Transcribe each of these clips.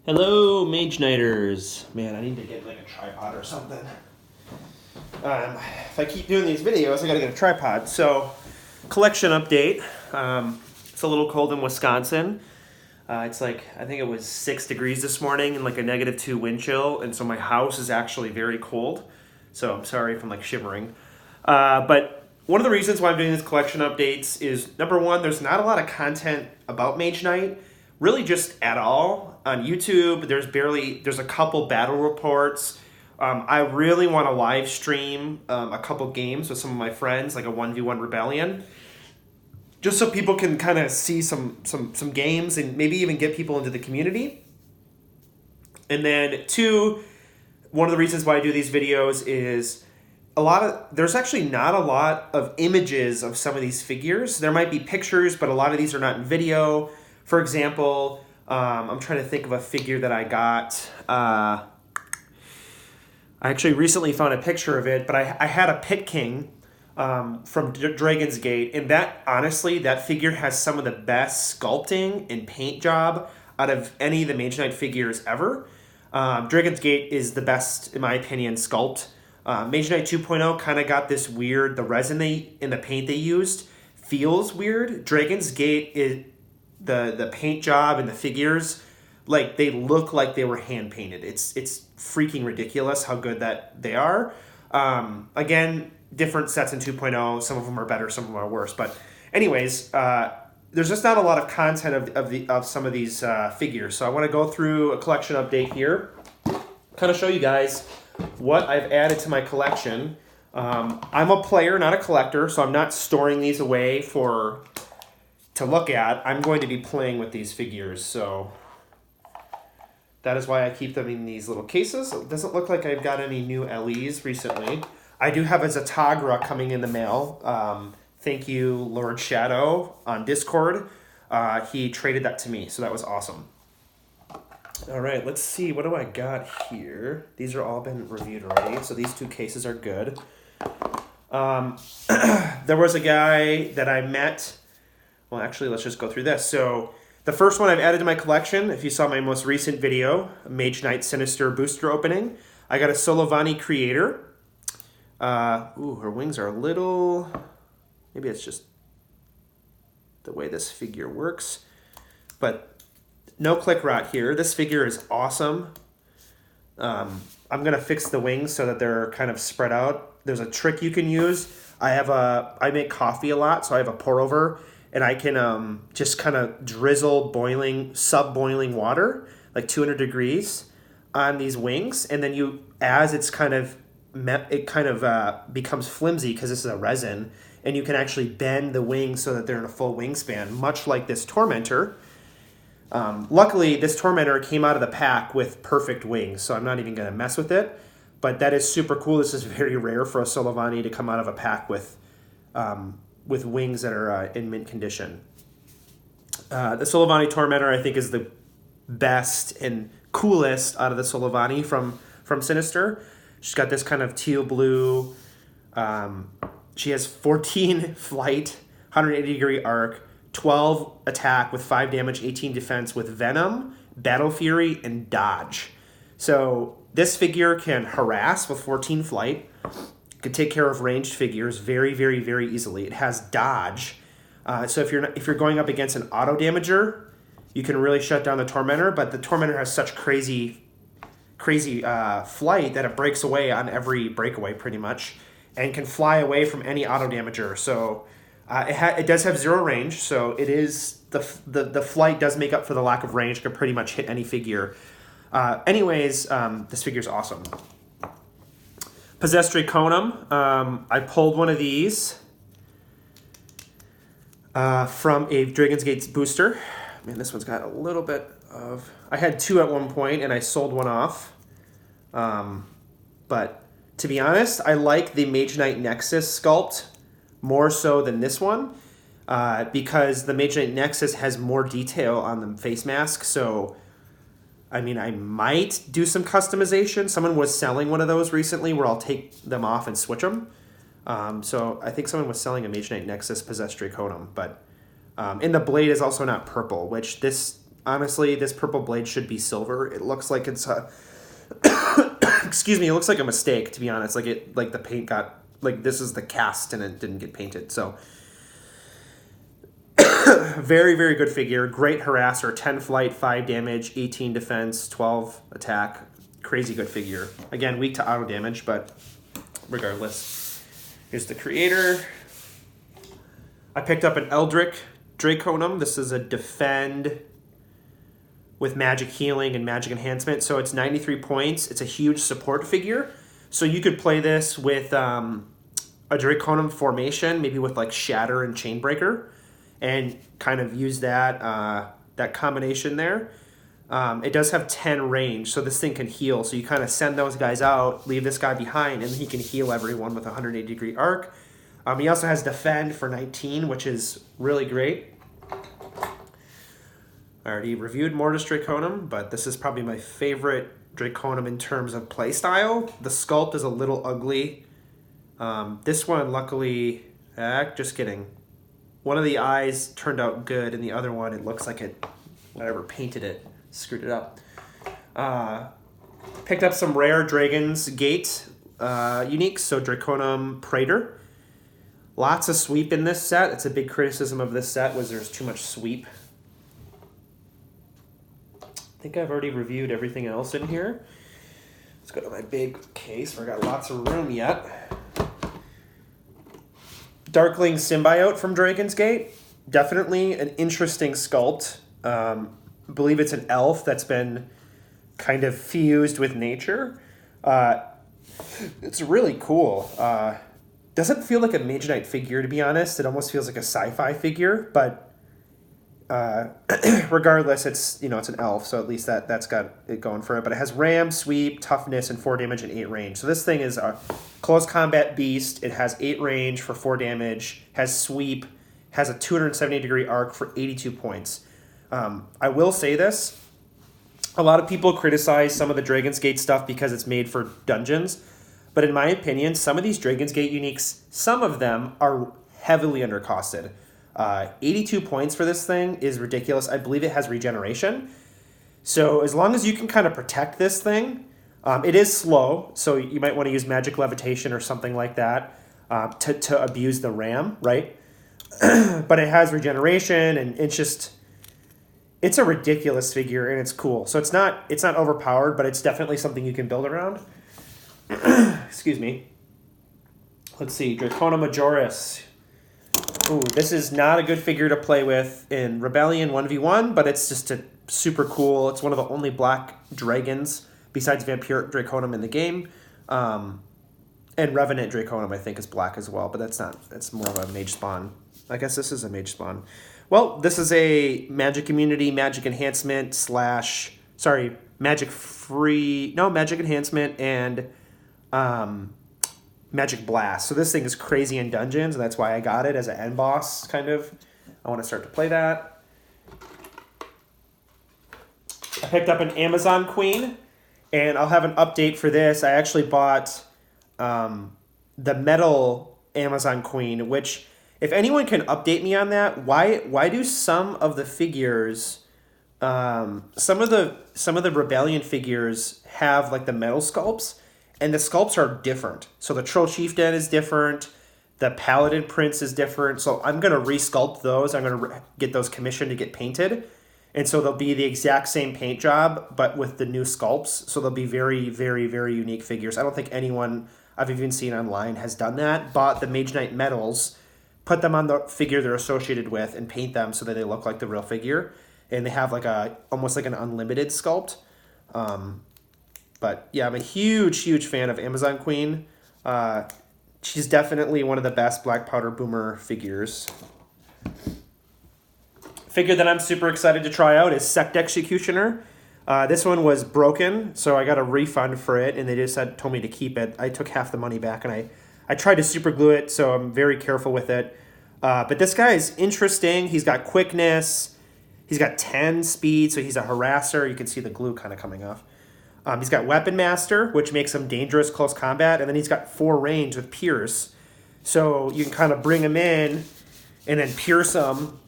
Hello, Mage Nighters. Man, I need to get like a tripod or something. If I keep doing these videos, I gotta get a tripod. So, collection update. It's a little cold in Wisconsin. It's like, I think it was 6 degrees this morning and like a -2 wind chill. And so my house is actually very cold. So I'm sorry if I'm like shivering. But one of the reasons why I'm doing these collection updates is, number one, there's not a lot of content about Mage Knight. Really just at all. On YouTube, there's a couple battle reports. I really want to live stream a couple games with some of my friends, like a 1v1 rebellion. Just so people can kind of see some games and maybe even get people into the community. And then two, one of the reasons why I do these videos is there's actually not a lot of images of some of these figures. There might be pictures, but a lot of these are not in video. For example, I'm trying to think of a figure that I got. I actually recently found a picture of it, but I had a Pit King from Dragon's Gate, and that figure has some of the best sculpting and paint job out of any of the Mage Knight figures ever. Dragon's Gate is the best, in my opinion, sculpt. Mage Knight 2.0 kind of got this weird, the resin in the paint they used feels weird. Dragon's Gate is the paint job and the figures, like they look like they were hand painted. It's freaking ridiculous how good that they are. Again, different sets in 2.0. Some of them are better, some of them are worse. But anyways, there's just not a lot of content of some of these figures. So I want to go through a collection update here, kind of show you guys what I've added to my collection. I'm a player, not a collector, so I'm not storing these away to look at. I'm going to be playing with these figures, so that is why I keep them in these little cases. It doesn't look like I've got any new LEs recently. I do have a Zatagra coming in the mail. Thank you, Lord Shadow, on Discord. He traded that to me, so that was awesome. All right, let's see. What do I got here? These are all been reviewed already, so these two cases are good. There was a guy that I met. Well, actually, let's just go through this. So the first one I've added to my collection, if you saw my most recent video, Mage Knight Sinister booster opening, I got a Solovani Creator. Her wings are a little... Maybe it's just the way this figure works. But no click rot here. This figure is awesome. I'm going to fix the wings so that they're kind of spread out. There's a trick you can use. I make coffee a lot, so I have a pour over. And I can just kind of drizzle sub-boiling water, like 200 degrees, on these wings. And then as it kind of becomes flimsy because this is a resin, and you can actually bend the wings so that they're in a full wingspan, much like this Tormentor. Luckily, this Tormentor came out of the pack with perfect wings, so I'm not even going to mess with it. But that is super cool. This is very rare for a Solovani to come out of a pack with wings that are in mint condition. The Solovani Tormentor, I think, is the best and coolest out of the Solovani from Sinister. She's got this kind of teal blue. She has 14 flight, 180 degree arc, 12 attack with 5 damage, 18 defense with Venom, Battle Fury, and Dodge. So this figure can harass with 14 flight. Can take care of ranged figures very, very, very easily. It has dodge, so if you're going up against an auto damager, you can really shut down the Tormentor. But the Tormentor has such crazy flight that it breaks away on every breakaway pretty much, and can fly away from any auto damager. So it does have 0 range. So it is the flight does make up for the lack of range. It can pretty much hit any figure. This figure is awesome. Possessed Tariqonnum. I pulled one of these from a Dragon's Gate booster. Man, this one's got a little bit of... I had 2 at one point, and I sold one off. But to be honest, I like the Mage Knight Nexus sculpt more so than this one, because the Mage Knight Nexus has more detail on the face mask, so... I mean, I might do some customization. Someone was selling one of those recently where I'll take them off and switch them. So I think someone was selling a Mage Knight Nexus Possessed Tariqonnum. But and the blade is also not purple, which this honestly, this purple blade should be silver. It looks like it's a... excuse me, it looks like a mistake, to be honest. Like the paint got... Like, this is the cast and it didn't get painted, so... Very, very good figure. Great harasser. 10 flight, 5 damage, 18 defense, 12 attack. Crazy good figure. Again, weak to auto damage, but regardless. Here's the creator. I picked up an Eldritch Draconum. This is a defend with magic healing and magic enhancement. So it's 93 points. It's a huge support figure. So you could play this with a Draconum formation, maybe with like Shatter and Chainbreaker, and kind of use that that combination there. It does have 10 range, so this thing can heal. So you kind of send those guys out, leave this guy behind, and he can heal everyone with a 180-degree arc. He also has Defend for 19, which is really great. I already reviewed Mortis Draconum, but this is probably my favorite Draconum in terms of playstyle. The sculpt is a little ugly. This one, luckily, just kidding. One of the eyes turned out good, and the other one, it looks like it, whatever, painted it, screwed it up. Picked up some rare Dragon's Gate uniques, so Draconum Praetor. Lots of sweep in this set. It's a big criticism of this set was there's too much sweep. I think I've already reviewed everything else in here. Let's go to my big case where I got lots of room yet. Darkling Symbiote from Dragon's Gate. Definitely an interesting sculpt. I believe it's an elf that's been kind of fused with nature. It's really cool. Doesn't feel like a Mage Knight figure, to be honest. It almost feels like a sci-fi figure, but regardless, it's it's an elf, so at least that's got it going for it. But it has ram, sweep, toughness, and 4 damage and 8 range. So this thing is a close combat beast. It has 8 range for 4 damage, has sweep, has a 270-degree arc for 82 points. I will say this. A lot of people criticize some of the Dragon's Gate stuff because it's made for dungeons. But in my opinion, some of these Dragon's Gate uniques, some of them are heavily undercosted. 82 points for this thing is ridiculous. I believe it has regeneration. So as long as you can kind of protect this thing, it is slow. So you might want to use magic levitation or something like that to abuse the ram, right? But it has regeneration, and it's a ridiculous figure, and it's cool. So it's not overpowered, but it's definitely something you can build around. Excuse me. Let's see, Draconum Majoris. Ooh, this is not a good figure to play with in Rebellion 1v1, but it's just super cool. It's one of the only black dragons besides Vampiric Draconum in the game. And Revenant Draconum, I think, is black as well, but it's more of a mage spawn. I guess this is a mage spawn. Well, this is a magic immunity, magic enhancement magic enhancement and magic blast. So this thing is crazy in dungeons, and that's why I got it as an end boss, kind of. I want to start to play that. I picked up an Amazon Queen, and I'll have an update for this. I actually bought the metal Amazon Queen, which, if anyone can update me on that, why do some of the figures, some of the Rebellion figures have like the metal sculpts, and the sculpts are different. So the Troll Chieftain is different, the Paladin Prince is different. So I'm gonna resculpt those. I'm gonna get those commissioned to get painted, and so they'll be the exact same paint job, but with the new sculpts. So they'll be very, very, very unique figures. I don't think anyone I've even seen online has done that. Bought the Mage Knight medals, put them on the figure they're associated with, and paint them so that they look like the real figure. And they have almost like an unlimited sculpt. But yeah, I'm a huge, huge fan of Amazon Queen. She's definitely one of the best Black Powder Boomer figures. Figure that I'm super excited to try out is Sept Executioner. This one was broken, so I got a refund for it, and they just told me to keep it. I took half the money back, and I tried to super glue it, so I'm very careful with it. But this guy is interesting. He's got quickness. He's got 10 speed, so he's a harasser. You can see the glue kind of coming off. He's got Weapon Master, which makes him dangerous close combat, and then he's got 4 range with Pierce. So you can kind of bring him in and then pierce him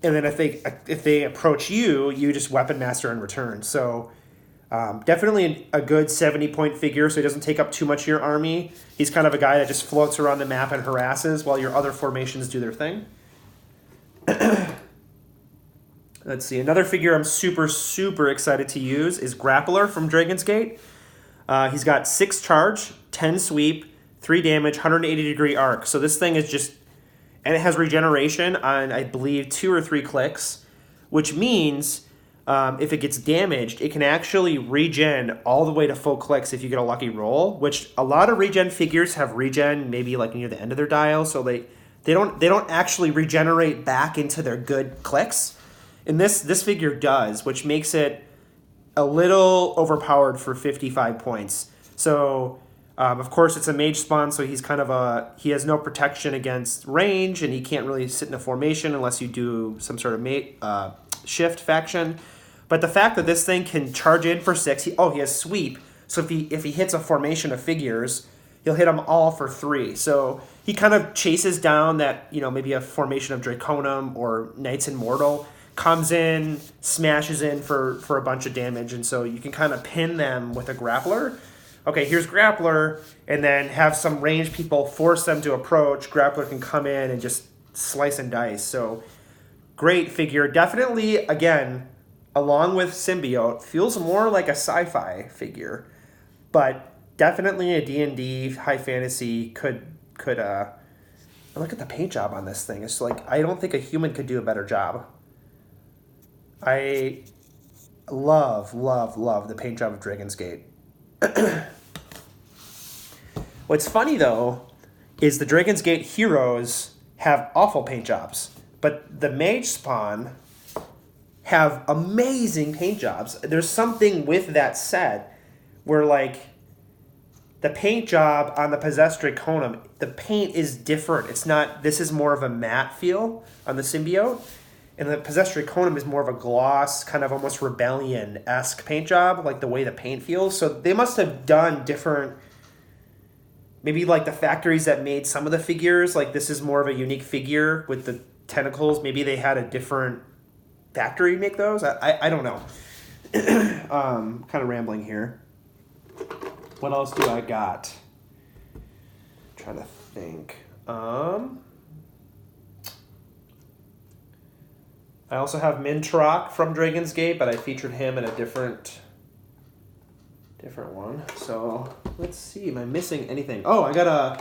And then if they approach you, you just weapon master in return. So definitely a good 70-point figure, so he doesn't take up too much of your army. He's kind of a guy that just floats around the map and harasses while your other formations do their thing. Let's see. Another figure I'm super, super excited to use is Grappler from Dragon's Gate. He's got 6 charge, 10 sweep, 3 damage, 180 degree arc. So this thing is just... And it has regeneration on, I believe, 2 or 3 clicks, which means if it gets damaged, it can actually regen all the way to full clicks if you get a lucky roll, which a lot of regen figures have regen maybe like near the end of their dial, so they don't actually regenerate back into their good clicks. And this figure does, which makes it a little overpowered for 55 points. So, of course, it's a mage spawn, so he has no protection against range, and he can't really sit in a formation unless you do some sort of shift faction. But the fact that this thing can charge in for 6, he has sweep. So if he hits a formation of figures, he'll hit them all for 3. So he kind of chases down that, maybe a formation of Tariqonnum or Knights Immortal, comes in, smashes in for a bunch of damage, and so you can kind of pin them with a Grappler. Okay, here's Grappler, and then have some ranged people force them to approach. Grappler can come in and just slice and dice. So great figure. Definitely, again, along with Symbiote, feels more like a sci-fi figure, but definitely a D&D high fantasy could look at the paint job on this thing. It's like, I don't think a human could do a better job. I love, love, love the paint job of Dragon's Gate. What's funny, though, is the Dragon's Gate heroes have awful paint jobs, but the Mage spawn have amazing paint jobs. There's something with that set where, like, the paint job on the Possessed Tariqonnum, the paint is different. It's not, this is more of a matte feel on the Symbiote. And the Possessed Tariqonnum is more of a gloss, kind of almost Rebellion-esque paint job, like the way the paint feels. So they must have done different, maybe like the factories that made some of the figures, like this is more of a unique figure with the tentacles. Maybe they had a different factory make those. I don't know. Kind of rambling here. What else do I got? I'm trying to think. I also have Mintrock from Dragon's Gate, but I featured him in a different one. So let's see. Am I missing anything? Oh, I got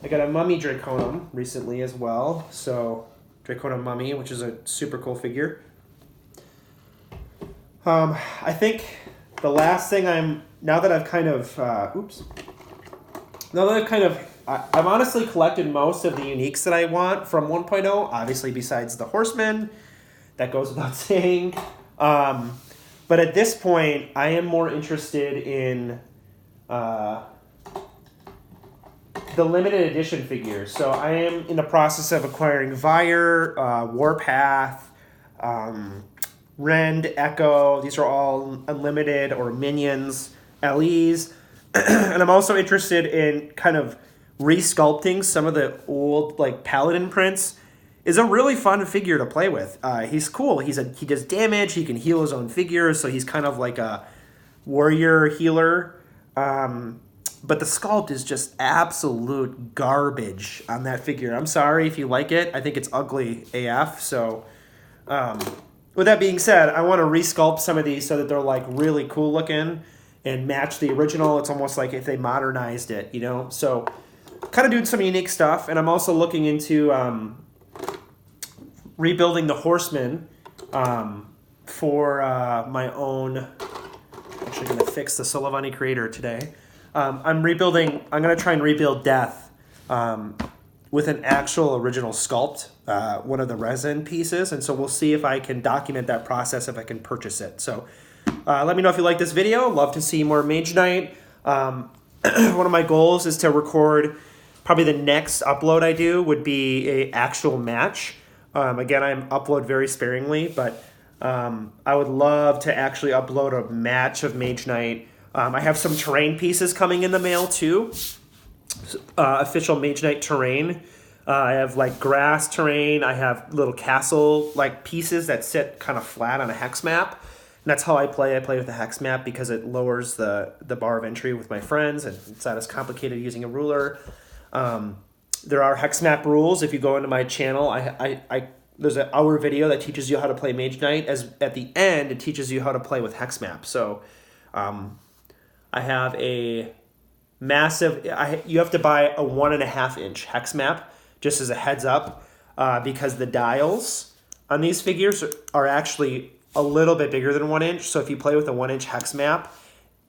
a Mummy Tariqonnum recently as well. So Tariqonnum Mummy, which is a super cool figure. I think the last thing I've honestly collected most of the uniques that I want from 1.0, obviously besides the Horseman. That goes without saying. But at this point, I am more interested in the limited edition figures. So I am in the process of acquiring Vire, Warpath, Rend, Echo. These are all unlimited or minions, LEs. And I'm also interested in kind of resculpting some of the old like Paladin prints. Is a really fun figure to play with. He's cool. He does damage. He can heal his own figures, so he's kind of like a warrior healer. But the sculpt is just absolute garbage on that figure. I'm sorry if you like it. I think it's ugly AF. So with that being said, I want to resculpt some of these so that they're like really cool looking and match the original. It's almost like if they modernized it, So kind of doing some unique stuff. And I'm also looking into rebuilding the Horseman for my own. Actually, going to fix the Solovani Creator today. I'm going to try and rebuild Death with an actual original sculpt, one of the resin pieces, and so we'll see if I can document that process, if I can purchase it. So let me know if you like this video. Love to see more Mage Knight. One of my goals is to record, probably the next upload I do would be a actual match. Again, I upload very sparingly, but I would love to actually upload a match of Mage Knight. I have some terrain pieces coming in the mail too. Official Mage Knight terrain. I have like grass terrain. I have little castle like pieces that sit kind of flat on a hex map. And that's how I play. I play with a hex map because it lowers the bar of entry with my friends, and it's not as complicated using a ruler. There are hex map rules. If you go into my channel, there's an hour video that teaches you how to play Mage Knight. As at the end, it teaches you how to play with hex map. So I have a massive. You have to buy a 1.5 inch hex map just as a heads up, because the dials on these figures are actually a little bit bigger than 1 inch. So if you play with a 1 inch hex map,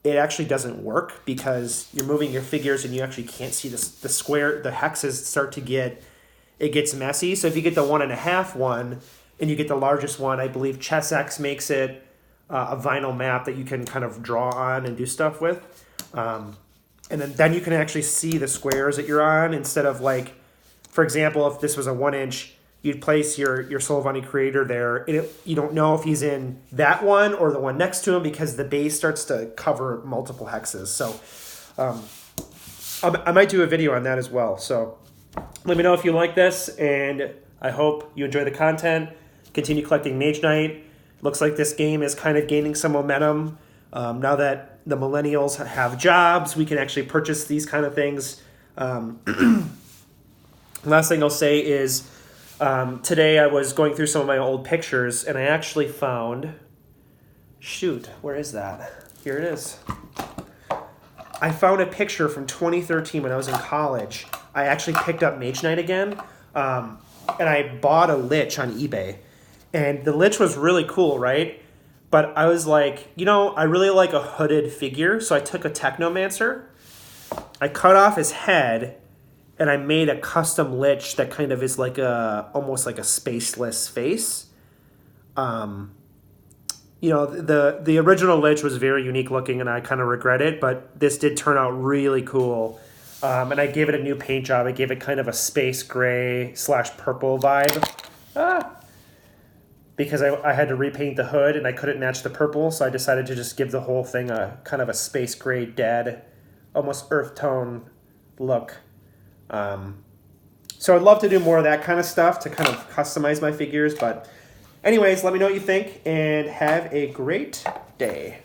it actually doesn't work because you're moving your figures and you actually can't see the square. The hexes start to it gets messy. So if you get the 1.5 one and you get the largest one, I believe ChessX makes it a vinyl map that you can kind of draw on and do stuff with. And then you can actually see the squares that you're on instead of like, for example, if this was a 1 inch, you'd place your Solovani creator there. And you don't know if he's in that one or the one next to him because the base starts to cover multiple hexes. So I might do a video on that as well. So let me know if you like this, and I hope you enjoy the content. Continue collecting Mage Knight. Looks like this game is kind of gaining some momentum. Now that the millennials have jobs, we can actually purchase these kind of things. Last thing I'll say is today I was going through some of my old pictures, and I actually found... Shoot, where is that? Here it is. I found a picture from 2013 when I was in college. I actually picked up Mage Knight again, and I bought a Lich on eBay. And the Lich was really cool, right? But I was like, I really like a hooded figure, so I took a Technomancer. I cut off his head, and I made a custom Lich that kind of is like almost like a spaceless face. The original Lich was very unique looking, and I kind of regret it, but this did turn out really cool. And I gave it a new paint job. I gave it kind of a space gray / purple vibe. Because I had to repaint the hood, and I couldn't match the purple, so I decided to just give the whole thing a kind of a space gray, dead, almost earth tone look. So I'd love to do more of that kind of stuff to kind of customize my figures. But anyways, let me know what you think, and have a great day.